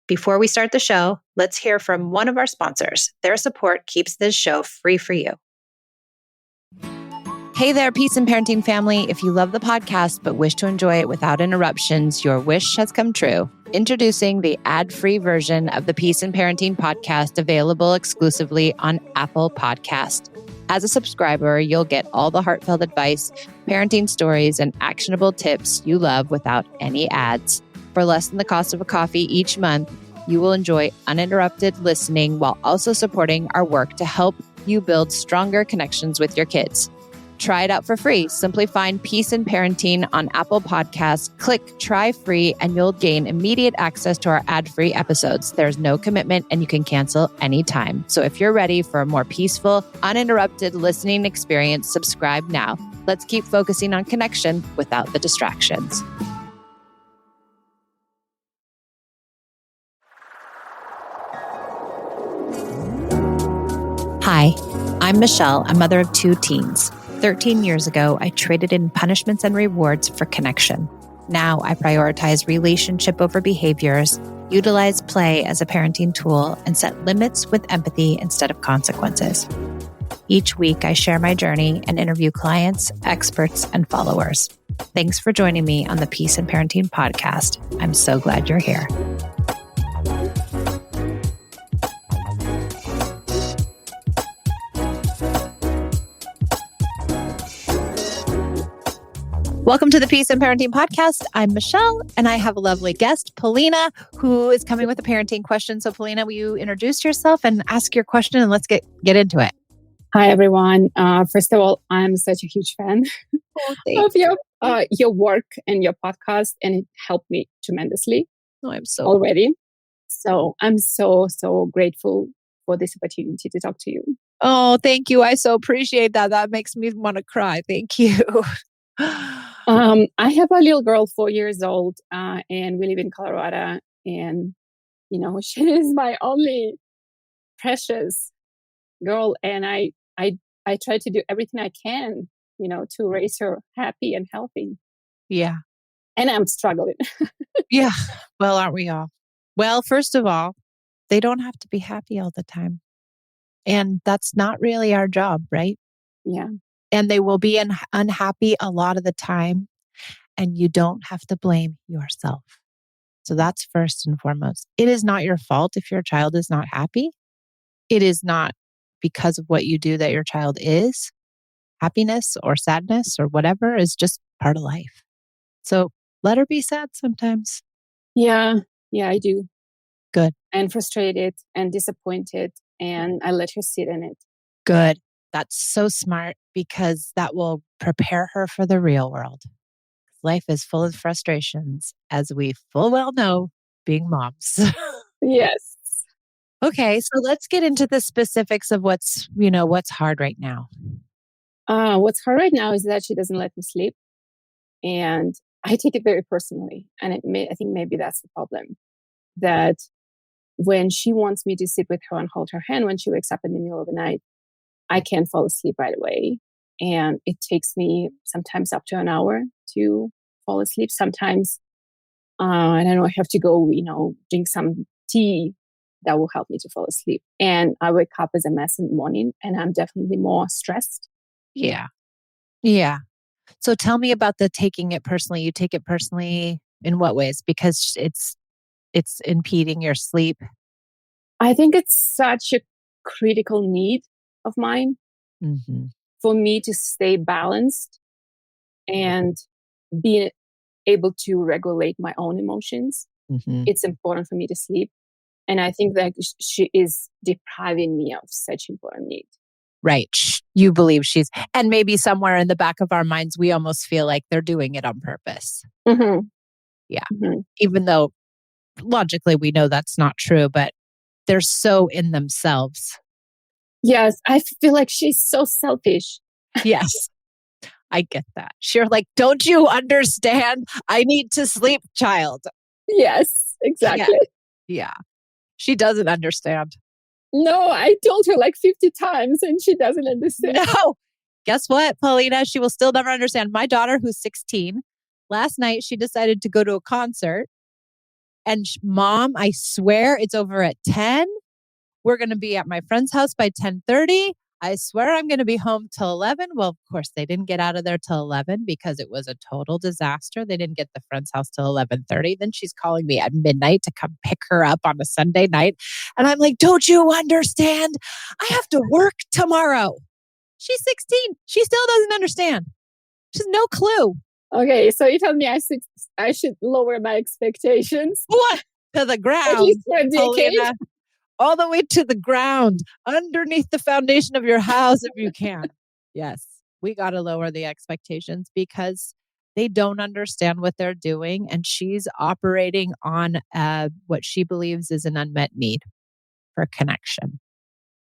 Before we start the show, let's hear from one of our sponsors. Their support keeps this show free for you. Hey there, Peace and Parenting family. If you love the podcast but wish to enjoy it without interruptions, your wish has come true. Introducing the ad-free version of the Peace and Parenting podcast, available exclusively on Apple Podcast. As a subscriber, you'll get all the heartfelt advice, parenting stories, and actionable tips you love without any ads. For less than the cost of a coffee each month, you will enjoy uninterrupted listening while also supporting our work to help you build stronger connections with your kids. Try it out for free. Simply find Peace and Parenting on Apple Podcasts, click Try Free, and you'll gain immediate access to our ad-free episodes. There's no commitment and you can cancel anytime. So if you're ready for a more peaceful, uninterrupted listening experience, subscribe now. Let's keep focusing on connection without the distractions. Hi, I'm Michelle, a mother of 2 teens. 13 years ago, I traded in punishments and rewards for connection. Now I prioritize relationship over behaviors, utilize play as a parenting tool, and set limits with empathy instead of consequences. Each week, I share my journey and interview clients, experts, and followers. Thanks for joining me on the Peace and Parenting podcast. I'm so glad you're here. Welcome to the Peace and Parenting podcast. I'm Michelle, and I have a lovely guest, Polina, who is coming with a parenting question. So, Polina, will you introduce yourself and ask your question, and let's get into it. Hi, everyone. First of all, I'm such a huge fan of your work and your podcast, and it helped me tremendously. I'm so already. So I'm so grateful for this opportunity to talk to you. Oh, thank you. I so appreciate that. That makes me want to cry. Thank you. I have a little girl, 4 years old, and we live in Colorado. And, she is my only precious girl. And I try to do everything I can, to raise her happy and healthy. Yeah. And I'm struggling. Yeah. Well, aren't we all? Well, first of all, they don't have to be happy all the time. And that's not really our job, right? Yeah. And they will be unhappy a lot of the time. And you don't have to blame yourself. So that's first and foremost. It is not your fault if your child is not happy. It is not because of what you do that your child is. Happiness or sadness or whatever is just part of life. So let her be sad sometimes. Yeah, I do. Good. And frustrated and disappointed. And I let her sit in it. Good. That's so smart because that will prepare her for the real world. Life is full of frustrations, as we full well know, being moms. Yes. Okay, so let's get into the specifics of what's hard right now. What's hard right now is that she doesn't let me sleep. And I take it very personally. And I think maybe that's the problem. That when she wants me to sit with her and hold her hand when she wakes up in the middle of the night, I can't fall asleep right away. And it takes me sometimes up to an hour to fall asleep. Sometimes, I don't know, I have to go, drink some tea that will help me to fall asleep. And I wake up as a mess in the morning and I'm definitely more stressed. Yeah. Yeah. So tell me about the taking it personally. You take it personally in what ways? Because it's impeding your sleep. I think it's such a critical need of mine for me to stay balanced and be able to regulate my own emotions. It's important for me to sleep. And I think that she is depriving me of such important need. Right. You believe and maybe somewhere in the back of our minds, we almost feel like they're doing it on purpose. Yeah. Even though logically we know that's not true, but they're so in themselves. Yes. I feel like she's so selfish. Yes. I get that. She's like, don't you understand? I need to sleep, child. Yes, exactly. Yeah. She doesn't understand. No, I told her like 50 times and she doesn't understand. No. Guess what, Polina? She will still never understand. My daughter, who's 16, last night she decided to go to a concert And Mom, I swear it's over at 10. We're going to be at my friend's house by 10:30. I swear I'm going to be home till 11. Well, of course, they didn't get out of there till 11 because it was a total disaster. They didn't get the friend's house till 11:30. Then she's calling me at midnight to come pick her up on a Sunday night. And I'm like, don't you understand? I have to work tomorrow. She's 16. She still doesn't understand. She has no clue. Okay, so you tell me I should lower my expectations. What? To the ground. At least for a decade. Polina. All the way to the ground, underneath the foundation of your house if you can. Yes, we got to lower the expectations because they don't understand what they're doing. And she's operating on what she believes is an unmet need for connection.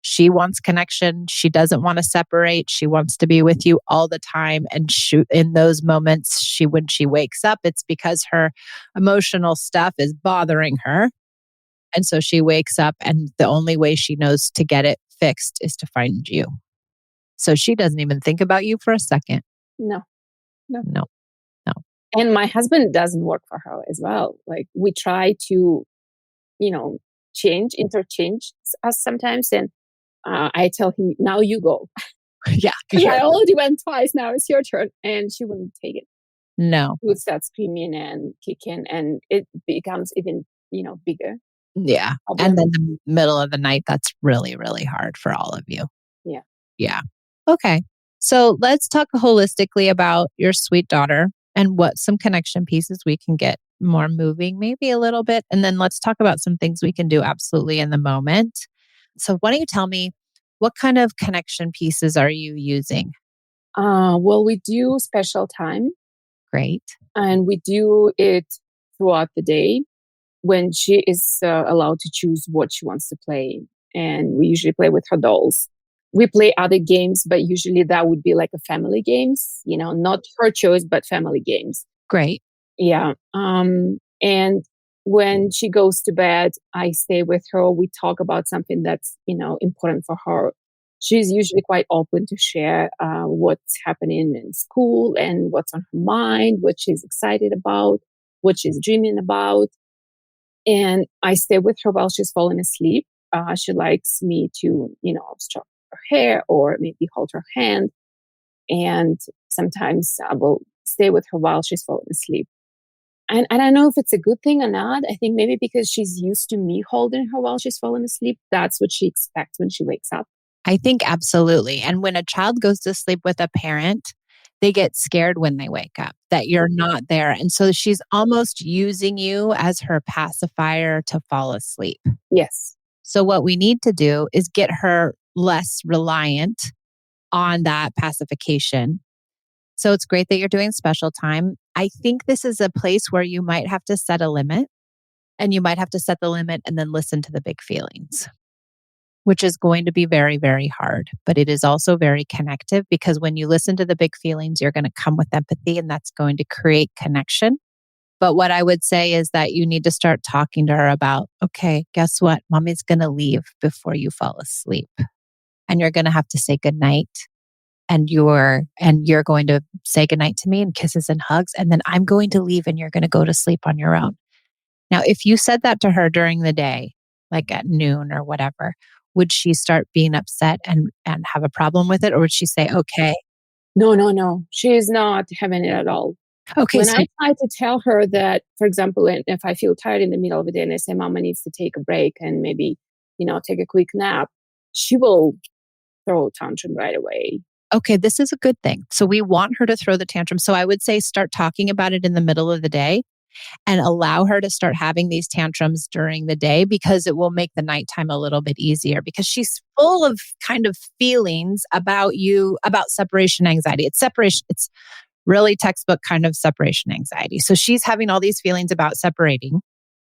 She wants connection. She doesn't want to separate. She wants to be with you all the time. And in those moments, when she wakes up, it's because her emotional stuff is bothering her. And so she wakes up and the only way she knows to get it fixed is to find you. So she doesn't even think about you for a second. No. And my husband doesn't work for her as well. Like we try to, interchange us sometimes. And I tell him, now you go. Yeah. I already went twice. Now it's your turn. And she wouldn't take it. No. She would start screaming and kicking and it becomes even, bigger. Yeah. And then the middle of the night, that's really, really hard for all of you. Yeah. Yeah. Okay. So let's talk holistically about your sweet daughter and what some connection pieces we can get more moving, maybe a little bit. And then let's talk about some things we can do absolutely in the moment. So why don't you tell me, what kind of connection pieces are you using? Well, we do special time. Great. And we do it throughout the day when she is allowed to choose what she wants to play. And we usually play with her dolls. We play other games, but usually that would be like a family games, not her choice, but family games. Great. Yeah. And when she goes to bed, I stay with her. We talk about something that's, important for her. She's usually quite open to share what's happening in school and what's on her mind, what she's excited about, what she's dreaming about. And I stay with her while she's falling asleep. She likes me to, stroke her hair or maybe hold her hand. And sometimes I will stay with her while she's falling asleep. And I don't know if it's a good thing or not. I think maybe because she's used to me holding her while she's falling asleep, that's what she expects when she wakes up. I think absolutely. And when a child goes to sleep with a parent, they get scared when they wake up that you're not there. And so she's almost using you as her pacifier to fall asleep. Yes. So what we need to do is get her less reliant on that pacification. So it's great that you're doing special time. I think this is a place where you might have to set a limit, and you might have to set the limit and then listen to the big feelings, which is going to be very, very hard. But it is also very connective because when you listen to the big feelings, you're going to come with empathy and that's going to create connection. But what I would say is that you need to start talking to her about, okay, guess what? Mommy's going to leave before you fall asleep. And you're going to have to say goodnight. And you're going to say goodnight to me and kisses and hugs. And then I'm going to leave and you're going to go to sleep on your own. Now, if you said that to her during the day, like at noon or whatever, would she start being upset and have a problem with it? Or would she say, okay? No. She's not having it at all. Okay. When I try to tell her that, for example, if I feel tired in the middle of the day and I say, Mama needs to take a break and maybe, take a quick nap, she will throw a tantrum right away. Okay, this is a good thing. So we want her to throw the tantrum. So I would say start talking about it in the middle of the day and allow her to start having these tantrums during the day because it will make the nighttime a little bit easier because she's full of kind of feelings about you, about separation anxiety. It's really textbook kind of separation anxiety. So she's having all these feelings about separating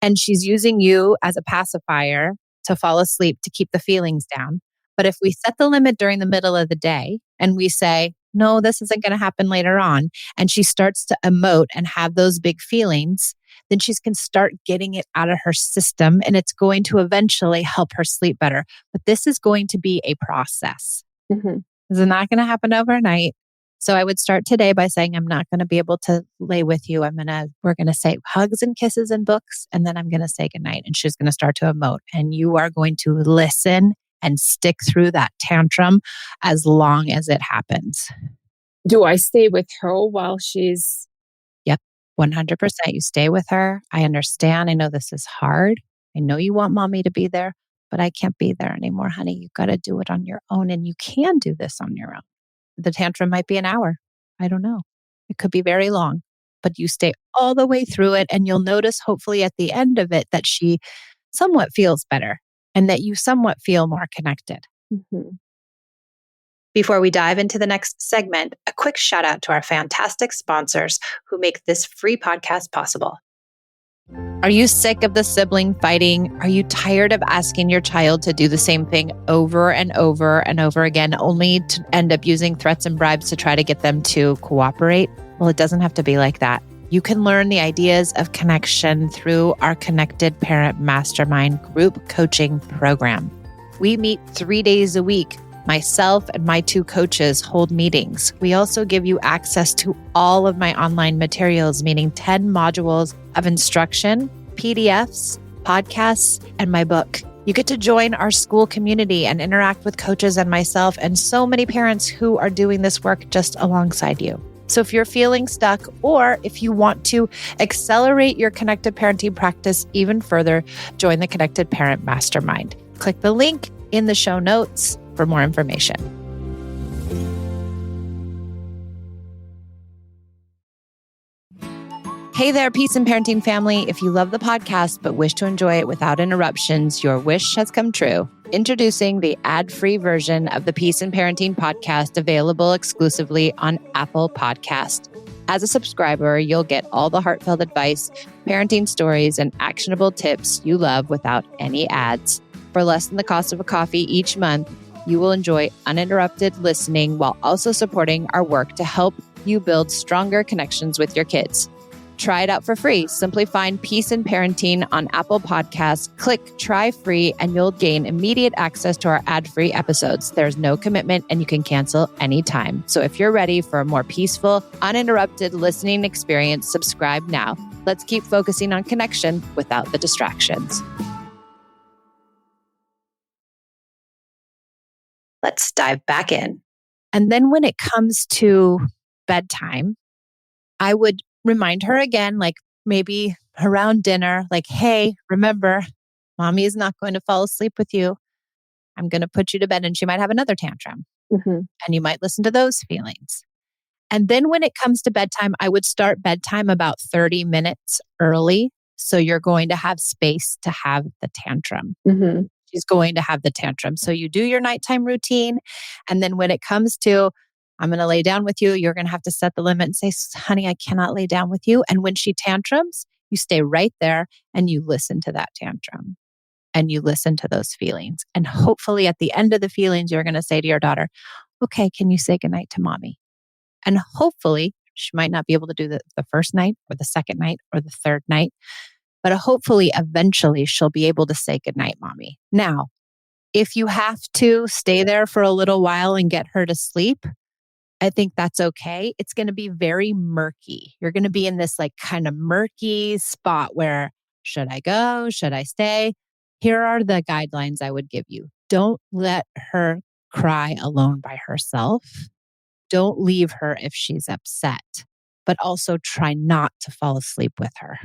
and she's using you as a pacifier to fall asleep to keep the feelings down. But if we set the limit during the middle of the day and we say, no, this isn't going to happen later on, and she starts to emote and have those big feelings, then she can start getting it out of her system and it's going to eventually help her sleep better. But this is going to be a process. Mm-hmm. This is not going to happen overnight. So I would start today by saying, I'm not going to be able to lay with you. We're going to say hugs and kisses and books, and then I'm going to say goodnight. And she's going to start to emote. And you are going to listen and stick through that tantrum as long as it happens. Do I stay with her while she's... Yep, 100%. You stay with her. I understand. I know this is hard. I know you want mommy to be there, but I can't be there anymore, honey. You got to do it on your own. And you can do this on your own. The tantrum might be an hour. I don't know. It could be very long, but you stay all the way through it. And you'll notice, hopefully, at the end of it, that she somewhat feels better and that you somewhat feel more connected. Mm-hmm. Before we dive into the next segment, a quick shout out to our fantastic sponsors who make this free podcast possible. Are you sick of the sibling fighting? Are you tired of asking your child to do the same thing over and over and over again, only to end up using threats and bribes to try to get them to cooperate? Well, it doesn't have to be like that. You can learn the ideas of connection through our Connected Parent Mastermind group coaching program. We meet 3 days a week. Myself and my 2 coaches hold meetings. We also give you access to all of my online materials, meaning 10 modules of instruction, PDFs, podcasts, and my book. You get to join our school community and interact with coaches and myself and so many parents who are doing this work just alongside you. So if you're feeling stuck, or if you want to accelerate your connected parenting practice even further, join the Connected Parent Mastermind. Click the link in the show notes for more information. Hey there, Peace and Parenting family. If you love the podcast but wish to enjoy it without interruptions, your wish has come true. Introducing the ad-free version of the Peace and Parenting podcast, available exclusively on Apple Podcast. As a subscriber, you'll get all the heartfelt advice, parenting stories, and actionable tips you love without any ads. For less than the cost of a coffee each month, you will enjoy uninterrupted listening while also supporting our work to help you build stronger connections with your kids. Try it out for free. Simply find Peace and Parenting on Apple Podcasts, click Try Free, and you'll gain immediate access to our ad-free episodes. There's no commitment and you can cancel anytime. So if you're ready for a more peaceful, uninterrupted listening experience, subscribe now. Let's keep focusing on connection without the distractions. Let's dive back in. And then when it comes to bedtime, I would remind her again, like maybe around dinner, like, hey, remember, mommy is not going to fall asleep with you. I'm going to put you to bed. And she might have another tantrum. Mm-hmm. And you might listen to those feelings. And then when it comes to bedtime, I would start bedtime about 30 minutes early. So you're going to have space to have the tantrum. Mm-hmm. She's going to have the tantrum. So you do your nighttime routine. And then when it comes to, I'm going to lay down with you, you're going to have to set the limit and say, honey, I cannot lay down with you. And when she tantrums, you stay right there and you listen to that tantrum and you listen to those feelings. And hopefully at the end of the feelings, you're going to say to your daughter, okay, can you say goodnight to mommy? And hopefully she might not be able to do the first night or the second night or the third night, but hopefully eventually she'll be able to say goodnight, mommy. Now, if you have to stay there for a little while and get her to sleep, I think that's okay. It's going to be very murky. You're going to be in this like kind of murky spot where, should I go? Should I stay? Here are the guidelines I would give you. Don't let her cry alone by herself. Don't leave her if she's upset, but also try not to fall asleep with her.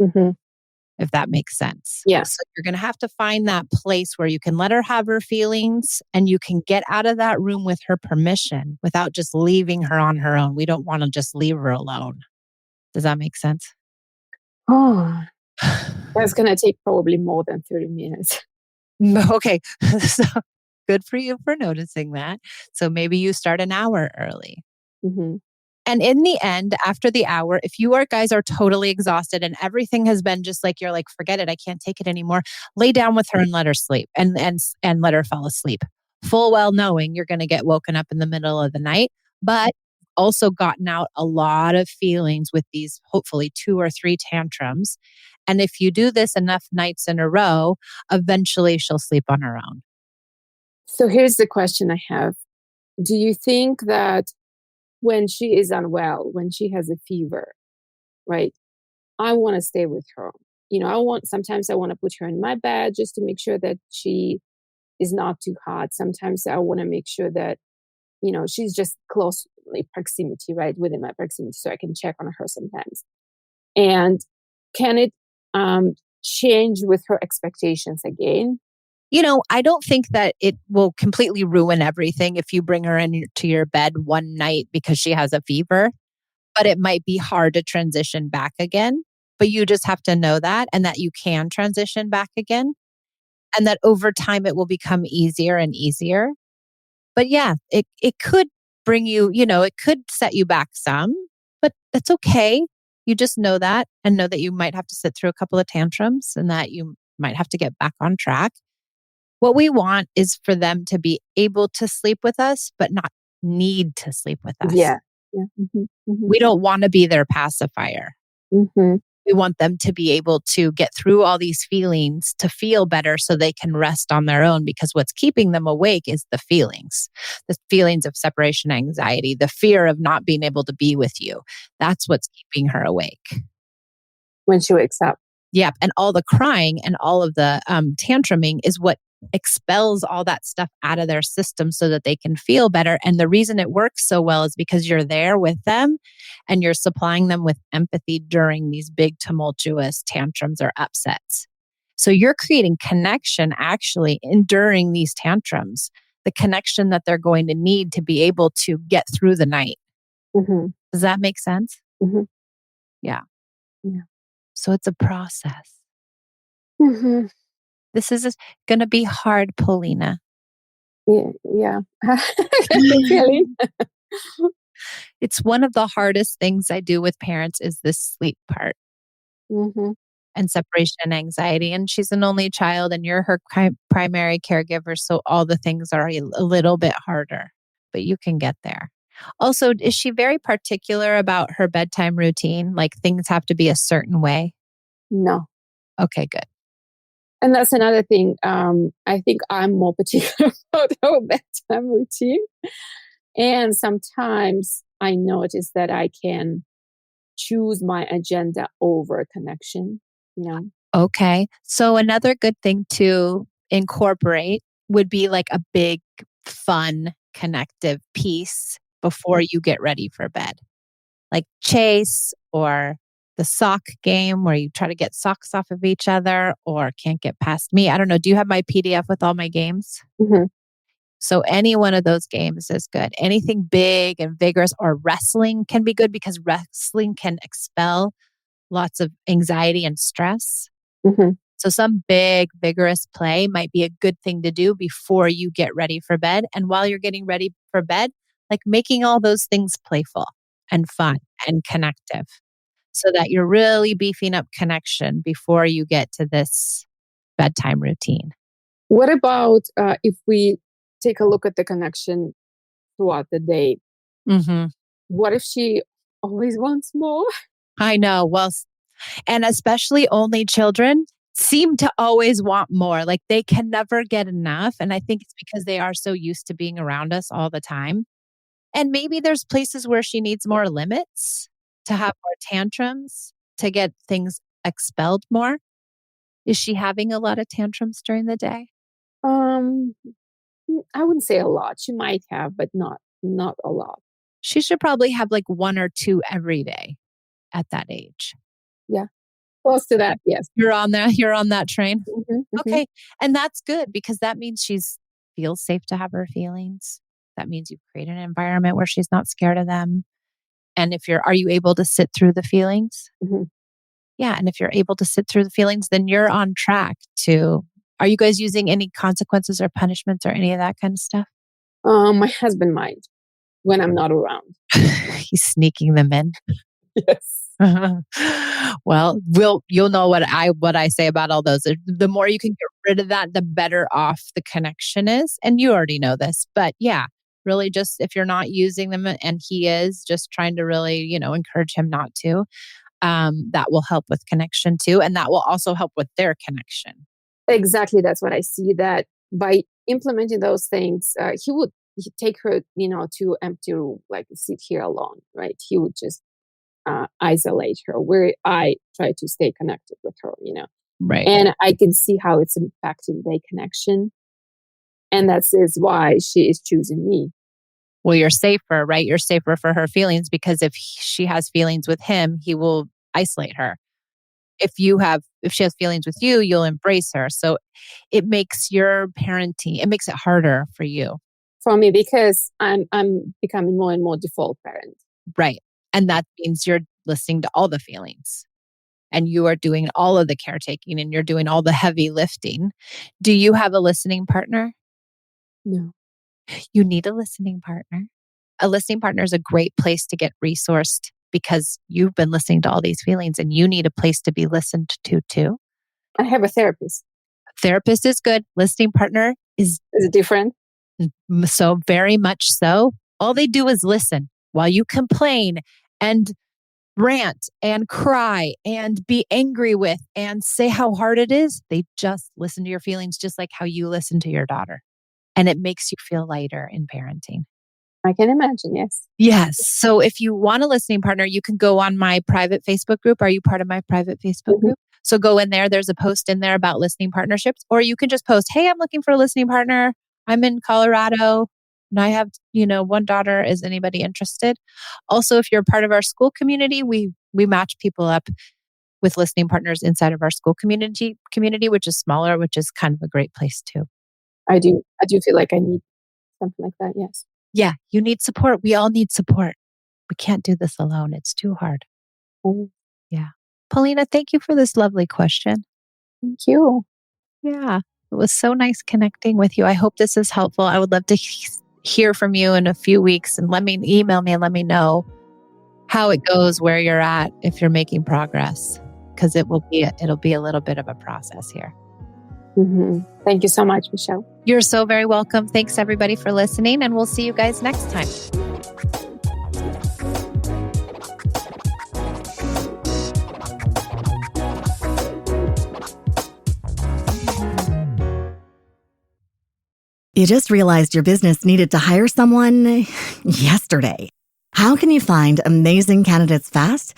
Mm-hmm. If that makes sense. Yeah. So you're going to have to find that place where you can let her have her feelings and you can get out of that room with her permission without just leaving her on her own. We don't want to just leave her alone. Does that make sense? Oh, that's going to take probably more than 30 minutes. Okay. So good for you for noticing that. So maybe you start an hour early. Mm-hmm. And in the end, after the hour, if you guys are totally exhausted and everything has been just like, you're like, forget it, I can't take it anymore, lay down with her and let her sleep and let her fall asleep. Full well knowing you're going to get woken up in the middle of the night, but also gotten out a lot of feelings with these, hopefully 2 or 3 tantrums. And if you do this enough nights in a row, eventually she'll sleep on her own. So here's the question I have. Do you think that when she is unwell, when she has a fever, right? I want to stay with her. Sometimes I want to put her in my bed just to make sure that she is not too hot. Sometimes I want to make sure that, she's just close proximity, right? Within my proximity, so I can check on her sometimes. And can it change with her expectations again? I don't think that it will completely ruin everything if you bring her into your bed one night because she has a fever, but it might be hard to transition back again. But you just have to know that, and that you can transition back again, and that over time it will become easier and easier. But yeah, it could bring you, it could set you back some, but that's okay. You just know that, and know that you might have to sit through a couple of tantrums and that you might have to get back on track. What we want is for them to be able to sleep with us, but not need to sleep with us. Yeah. Yeah. Mm-hmm. We don't want to be their pacifier. Mm-hmm. We want them to be able to get through all these feelings to feel better so they can rest on their own, because what's keeping them awake is the feelings of separation anxiety, the fear of not being able to be with you. That's what's keeping her awake. When she wakes up. Yep. And all the crying and all of the tantruming is what expels all that stuff out of their system so that they can feel better. And the reason it works so well is because you're there with them and you're supplying them with empathy during these big tumultuous tantrums or upsets. So you're creating connection actually during these tantrums, the connection that they're going to need to be able to get through the night. Mm-hmm. Does that make sense? Mm-hmm. Yeah. Yeah. So it's a process. Mm-hmm. This is going to be hard, Polina. Yeah. I can feel it. It's one of the hardest things I do with parents is this sleep part. Mm-hmm. And separation anxiety. And she's an only child and you're her primary caregiver. So all the things are a little bit harder, but you can get there. Also, is she very particular about her bedtime routine? Like things have to be a certain way? No. Okay, good. And that's another thing. I think I'm more particular about our bedtime routine. And sometimes I notice that I can choose my agenda over connection, Okay. So another good thing to incorporate would be like a big, fun, connective piece before you get ready for bed. Like chase or the sock game where you try to get socks off of each other or can't get past me. I don't know. Do you have my PDF with all my games? Mm-hmm. So any one of those games is good. Anything big and vigorous, or wrestling can be good because wrestling can expel lots of anxiety and stress. Mm-hmm. So some big, vigorous play might be a good thing to do before you get ready for bed. And while you're getting ready for bed, like making all those things playful and fun and connective so that you're really beefing up connection before you get to this bedtime routine. What about if we take a look at the connection throughout the day? Mm-hmm. What if she always wants more? I know. Well, and especially only children seem to always want more. Like they can never get enough. And I think it's because they are so used to being around us all the time. And maybe there's places where she needs more limits to have more tantrums to get things expelled more. Is she having a lot of tantrums during the day? Um, I wouldn't say a lot. She might have, but not a lot. She should probably have like one or two every day at that age. Yeah. Close to that, yes. You're on that train. Mm-hmm, mm-hmm. Okay. And that's good because that means she's feels safe to have her feelings. That means you've created an environment where she's not scared of them. And are you able to sit through the feelings? Mm-hmm. Yeah. And if you're able to sit through the feelings, then you're on track are you guys using any consequences or punishments or any of that kind of stuff? My husband might when I'm not around. He's sneaking them in. Yes. Well, you'll know what I say about all those. The more you can get rid of that, the better off the connection is. And you already know this, but yeah, really just if you're not using them and he is just trying to really, encourage him not to, that will help with connection too. And that will also help with their connection. Exactly. That's what I see, that by implementing those things, he would he'd take her, to empty room, like sit here alone, right? He would just isolate her, where I try to stay connected with her. Right. And I can see how it's impacting their connection. And is why she is choosing me. Well, you're safer, right? You're safer for her feelings, because if she has feelings with him, he will isolate her. If she has feelings with you, you'll embrace her. So it makes your parenting, it makes it harder for you. For me, because I'm becoming more and more default parent. Right. And that means you're listening to all the feelings, and you are doing all of the caretaking, and you're doing all the heavy lifting. Do you have a listening partner? No. You need a listening partner. A listening partner is a great place to get resourced, because you've been listening to all these feelings and you need a place to be listened to too. I have a therapist. Therapist is good. Listening partner is it different? So very much so. All they do is listen while you complain and rant and cry and be angry with and say how hard it is. They just listen to your feelings, just like how you listen to your daughter. And it makes you feel lighter in parenting. I can imagine, yes. Yes. So if you want a listening partner, you can go on my private Facebook group. Are you part of my private Facebook group? So go in there. There's a post in there about listening partnerships, or you can just post, hey, I'm looking for a listening partner. I'm in Colorado and I have, one daughter. Is anybody interested? Also, if you're part of our school community, we match people up with listening partners inside of our school community, which is smaller, which is kind of a great place too. I do feel like I need something like that. Yes. Yeah. You need support. We all need support. We can't do this alone. It's too hard. Mm-hmm. Yeah. Polina, thank you for this lovely question. Thank you. Yeah. It was so nice connecting with you. I hope this is helpful. I would love to hear from you in a few weeks, and email me and let me know how it goes, where you're at, if you're making progress, because it'll be a little bit of a process here. Mm-hmm. Thank you so much, Michelle. You're so very welcome. Thanks everybody for listening, and we'll see you guys next time. You just realized your business needed to hire someone yesterday. How can you find amazing candidates fast?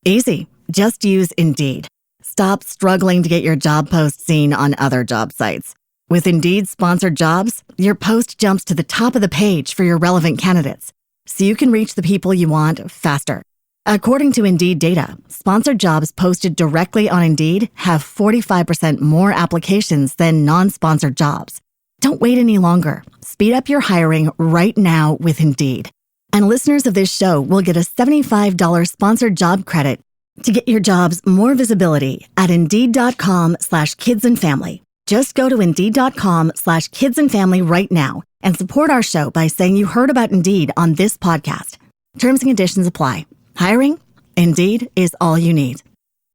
Easy. Just use Indeed. Stop struggling to get your job post seen on other job sites. With Indeed sponsored jobs, your post jumps to the top of the page for your relevant candidates, so you can reach the people you want faster. According to Indeed data, sponsored jobs posted directly on Indeed have 45% more applications than non-sponsored jobs. Don't wait any longer. Speed up your hiring right now with Indeed. And listeners of this show will get a $75 sponsored job credit to get your jobs more visibility at Indeed.com/kidsandfamily. Just go to Indeed.com/kidsandfamily right now and support our show by saying you heard about Indeed on this podcast. Terms and conditions apply. Hiring? Indeed is all you need.